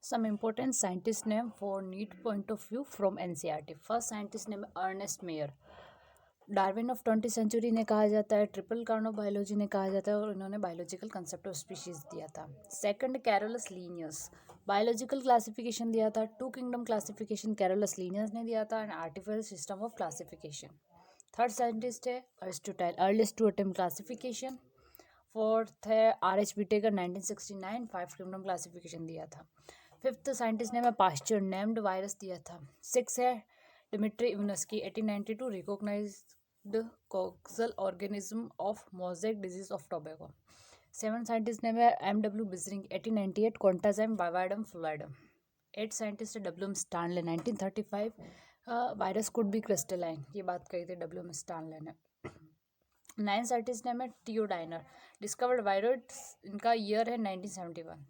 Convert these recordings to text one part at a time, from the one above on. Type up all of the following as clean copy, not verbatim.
Some important scientist name for neat point of view from NCERT. First scientist name Ernst Mayr. Darwin of 20th century ने कहा जाता है. Triple corn of biology ने कहा जाता है और इन्होंने बायोलॉजिकल कंसेप्ट ऑफ स्पीशीज दिया था. Second Carolus Linnaeus biological classification दिया था. Two kingdom classification Carolus Linnaeus ने दिया था and artificial system of classification. Third scientist है Aristotle, earliest to attempt classification. Fourth है RH विटेकर 1969, 5 किंगडम क्लासिफिकेशन दिया था. फिफ्थ साइंटिस्ट ने मैं पास्चर नेम्ड वायरस दिया था. सिक्स है Dmitri Ivanovsky 1892, recognised causal organism of mosaic disease of tobacco. Seven scientist ने मैं MW बिजरिंग 1898, क्वांटाजाइम बाइवाइडम फ्लोराइडम. एट साइंटिस्ट है WM Stanley 1935, virus could be crystalline, ये बात कही थी WM स्टानले ने. नाइन साइंटिस्ट ने मैं टियोडाइनर, डिस्कवर्ड वायरस, इनका ईयर है 1971.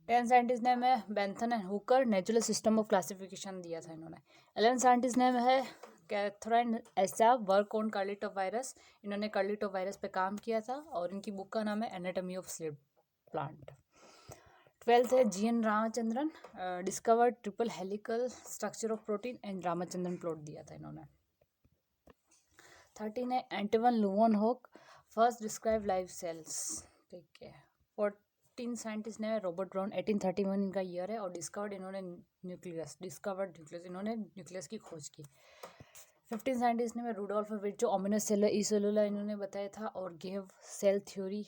10 साइंटिस्ट नेम है Bentham and Hooker, natural system of classification दिया था इन्होंने. 11 साइंटिस्ट नेम है कैथरीन एसा, वर्क ऑन कार्लिटो वायरस, इन्होंने कार्लिटो वायरस पे काम किया था और इनकी बुक का नाम है anatomy of sleep plant. 12th है GN Ramachandran, discovered triple helical structure of protein and Ramachandran plot दिया था इन्होंने. 13 है Antonie van Leeuwenhoek, first describe live cells. ठीक है. 14 साइंटिस्ट ने रॉबर्ट ब्राउन 1831 इनका ईयर है और डिस्कवर्ड इन्होंने न्यूक्लियस, इन्होंने न्यूक्लियस की खोज की. 15 साइंटिस्ट ने रूडोल्फ विर्चो ओमिनस सेलुलर ई सेलुलर इन्होंने बताया था और gave cell theory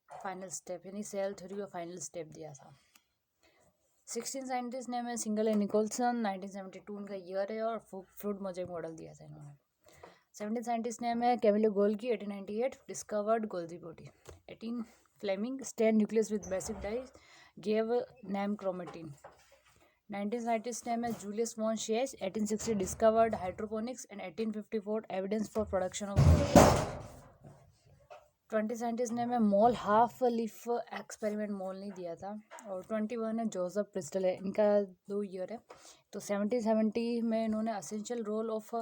final step, यानी सेल थ्योरी और फाइनल स्टेप दिया था. 16 साइंटिस्ट ने सिंगल एंड निकोलसन 1972 इनका ईयर है और फ्रूट मोजेक मॉडल दिया था इन्होंने. 17 साइंटिस्ट नेम है Camillo Golgi 1898, discovered Golgi body. 18 Flemming stained nucleus with basic dyes, gave name chromatin. 19 scientist name है Julius von Sachs 1860, discovered hydroponics and 1854 evidence for production of. 20 scientist name है Mohl, half leaf experiment Mohl नहीं दिया था. और 21 है Joseph प्रिस्टल है, इनका 2 year है. तो 1770 में इन्होंने essential role of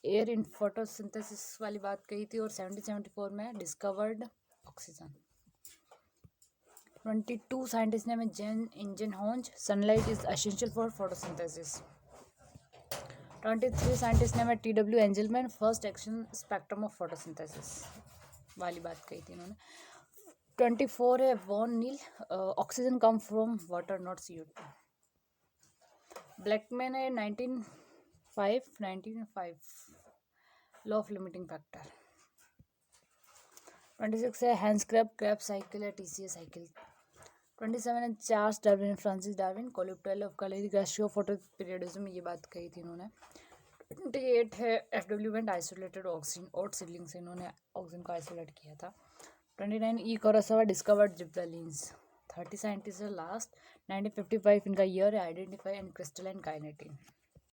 air in photosynthesis वाली बात कही थी और 1774 में डिस्कवर्ड ऑक्सीजन. 22 साइंटिस्ट नेम है Jan Ingenhousz, sunlight is essential for photosynthesis. 23 scientist name है TW Engelmann, first action spectrum of photosynthesis वाली बात कही थी इन्होंने. 24 है von Niel, oxygen come from water not CO2. Blackman है 1905 लॉ ऑफ लिमिटिंग फैक्टर. 26 है हैंस क्रैब साइकिल है TCA साइकिल. 27 है Charles Darwin Francis Darwin, coleoptile of calligraphy photoperiodism, ये बात कही थी इन्होंने. 28 है FW वेंट आइसोलेटेड ऑक्सीजन, ओट सिबलिंग से इन्होंने ऑक्सीजन को आइसोलेट किया था. 29 E कोरोसावा डिस्कवर्ड जिब्रालिन्स. 30 साइंटिस्ट है लास्ट 1955 इनका ईयर है, आइडेंटिफाई एंड क्रिस्टलाइन काइनेटिन.